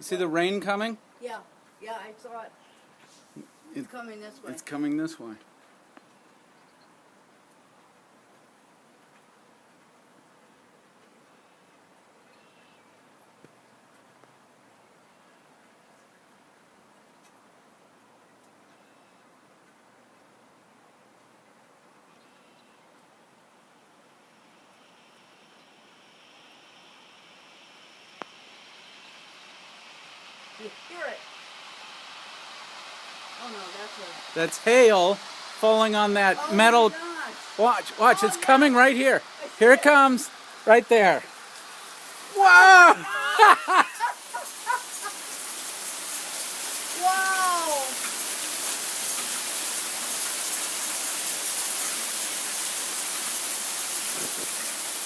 See the rain coming? Yeah, yeah, I saw it. It's coming this way. It's coming this way. You hear it. Oh no, that's a... That's hail falling on that Oh metal. my gosh. Watch, watch, Oh, it's yeah. coming right here. I see Here it comes, right there. Whoa! Wow.